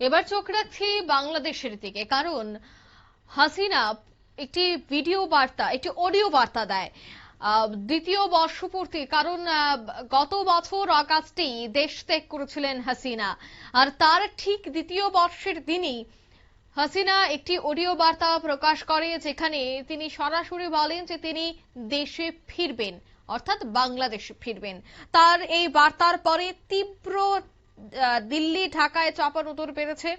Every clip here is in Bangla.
এবার চোখ রাখছি বাংলাদেশের দিকে, কারণ হাসিনা একটি ভিডিও বার্তা, একটি অডিও বার্তা দেয় দ্বিতীয় বর্ষপূর্তি। কারণ গত বছর আগস্টেই দেশ ত্যাগ করেছিলেন হাসিনা, আর তার ঠিক দ্বিতীয় বর্ষের দিনই হাসিনা একটি অডিও বার্তা প্রকাশ করে, যেখানে তিনি সরাসরি বলেন যে তিনি দেশে ফিরবেন, অর্থাৎ বাংলাদেশে ফিরবেন। তার এই বার্তার পরে তীব্র দিল্লি ঢাকায় চাপানোতর বেড়েছে।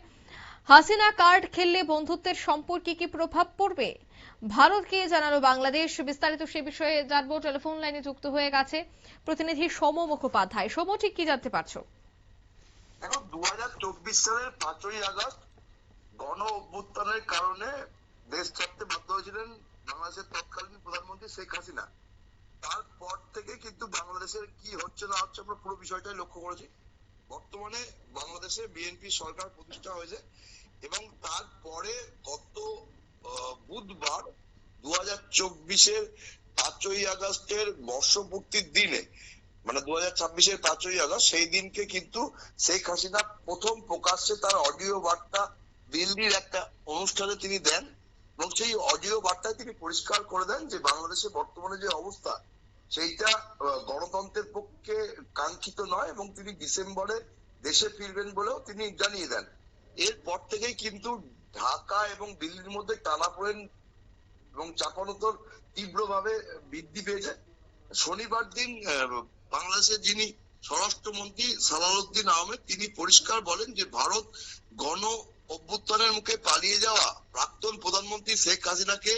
হাসিনা কার্ড খেললে বন্ধুত্বের সম্পর্কে কি প্রভাব পড়বে? ভারতকে জানালো বাংলাদেশ। বিস্তারিত সে বিষয়ে জানবো। টেলিফোন লাইনে যুক্ত হয়ে গেছে প্রতিনিধি সৌম মুখোপাধ্যায়। সৌম, ঠিক কি জানতে পারছো? এখন 2024 সালের 5ই আগস্ট গণ অভ্যুত্থানের কারণে দেশ ছাড়তে বাধ্য হয়েছিলেন বাংলাদেশের তৎকালীন প্রধানমন্ত্রী শেখ হাসিনা। তারপর থেকে কিন্তু বাংলাদেশের কি হচ্ছে না হচ্ছে আমরা পুরো বিষয়টাই লক্ষ্য করেছি। বর্তমানে বাংলাদেশে বিএনপি সরকার প্রতিষ্ঠা হয়েছে এবং তারপরে গত বুধবার 2024-এর 5ই আগস্টের বর্ষপূর্তির দিনে, মানে 2026-এর 5ই আগস্ট, সেই দিনকে কিন্তু শেখ হাসিনা প্রথম প্রকাশ্যে তার অডিও বার্তা দিল্লির একটা অনুষ্ঠানে তিনি দেন এবং সেই অডিও বার্তায় তিনি পরিষ্কার করে দেন যে বাংলাদেশে বর্তমানে যে অবস্থা সেইটা গণতন্ত্রের পক্ষে কাঙ্ক্ষিত নয় এবং তিনি ডিসেম্বরে দেশে ফিরবেন বলেও তিনি জানিয়ে দেন। এরপর থেকেই কিন্তু ঢাকা এবং দিল্লির মধ্যে টানাপোড়েন এবং চাপানোতর তীব্রভাবে বৃদ্ধি পেয়েছে। শনিবার দিন বাংলাদেশের যিনি স্বরাষ্ট্রমন্ত্রী সালাউদ্দিন আহমেদ তিনি পরিষ্কার বলেন যে ভারত গণ অভ্যুত্থানের মুখে পালিয়ে যাওয়া প্রাক্তন প্রধানমন্ত্রী শেখ হাসিনাকে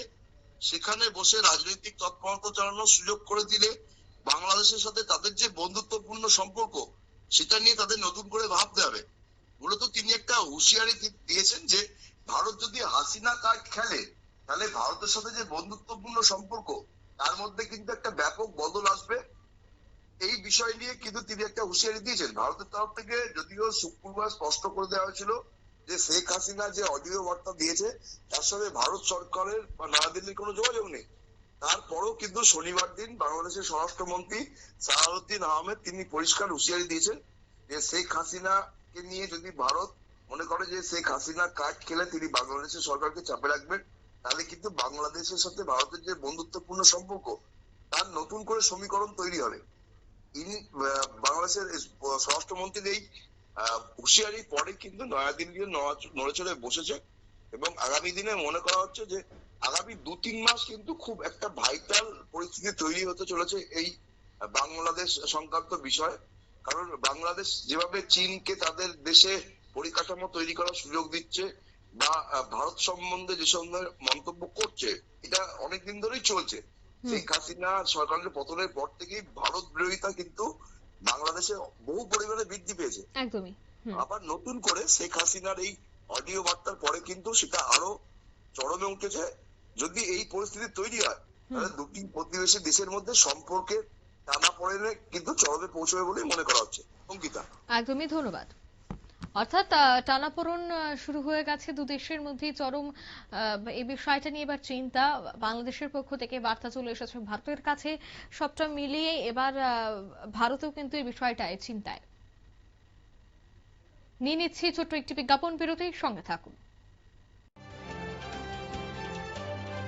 সেখানে বসে রাজনৈতিক তৎপরতা চালানোর সুযোগ করে দিলে বাংলাদেশের সাথে তাদের যে বন্ধুত্বপূর্ণ সম্পর্ক সেটা নিয়ে তাদের নতুন করে ভাবতে হবে। মূলত তিনি একটা হুঁশিয়ারি দিয়েছেন যে ভারত যদি হাসিনা কার্ড খেলে তাহলে ভারতের সাথে যে বন্ধুত্বপূর্ণ সম্পর্ক তার মধ্যে কিন্তু একটা ব্যাপক বদল আসবে। এই বিষয় নিয়ে কিন্তু তিনি একটা হুঁশিয়ারি দিয়েছেন। ভারতের তরফ থেকে যদিও শুক্রবার স্পষ্ট করে দেওয়া হয়েছিল যে শেখ হাসিনা যে অডিও বার্তা দিয়েছে তার সঙ্গে ভারত সরকারের বা নয়াদিল্লির কোনো যোগাযোগ নেই, তারপরেও কিন্তু শনিবার দিন বাংলাদেশের স্বরাষ্ট্রমন্ত্রী সালাউদ্দিন আহমেদ তিনি পরিষ্কার হুঁশিয়ারি দিয়েছেন যে শেখ হাসিনাকে নিয়ে যদি ভারত মনে করে যে শেখ হাসিনা কার্ড খেলে তিনি বাংলাদেশের সরকারকে চাপে রাখবেন, তাহলে কিন্তু বাংলাদেশের সাথে ভারতের যে বন্ধুত্বপূর্ণ সম্পর্ক তার নতুন করে সমীকরণ তৈরি হবে। ইনি বাংলাদেশের স্বরাষ্ট্রমন্ত্রীর এই হুঁশিয়ারি পরে কিন্তু নয়াদিল্লি নড়েচড়ে বসেছে এবং আগামী দিনে মনে করা হচ্ছে যে আগামী 2-3 মাস কিন্তু খুব একটা ভাইটাল পরিস্থিতি তৈরি হতে চলেছে এই বাংলাদেশ সংক্রান্ত বিষয়। কারণ বাংলাদেশ যেভাবে চীনকে তাদের দেশে পরিকাঠামো তৈরি করার সুযোগ দিচ্ছে বা ভারত সম্বন্ধে যে ধরনের মন্তব্য করছে এটা অনেকদিন ধরেই চলছে। শেখ হাসিনা সরকারের পতনের পর থেকেই ভারত বিরোধিতা কিন্তু বাংলাদেশে বহু পরিমাণে বৃদ্ধি পেয়েছে। একদমই। আবার নতুন করে শেখ হাসিনার এই অডিও বার্তার পরে কিন্তু সেটা আরো চরমে উঠেছে। যদি এই পরিস্থিতি তৈরি হয় তাহলে দুটি প্রতিবেশী দেশের মধ্যে সম্পর্কের টানাপোড়েনে কিন্তু চরমে পৌঁছবে বলেই মনে করা হচ্ছে। অঙ্কিতা, একদমই, ধন্যবাদ। অর্থাৎ টানাপোড়েন শুরু হয়ে গেছে দু দেশের মধ্যে, চরম এই বিষয়টা নিয়ে এবার চিন্তা। বাংলাদেশের পক্ষ থেকে বার্তা চলে এসেছে ভারতের কাছে। সবটা মিলিয়ে এবার ভারতেও কিন্তু এই বিষয়টায় চিন্তায়। নিয়ে নিচ্ছি ছোট্ট একটি বিজ্ঞাপন বিরতি, সঙ্গে থাকুন।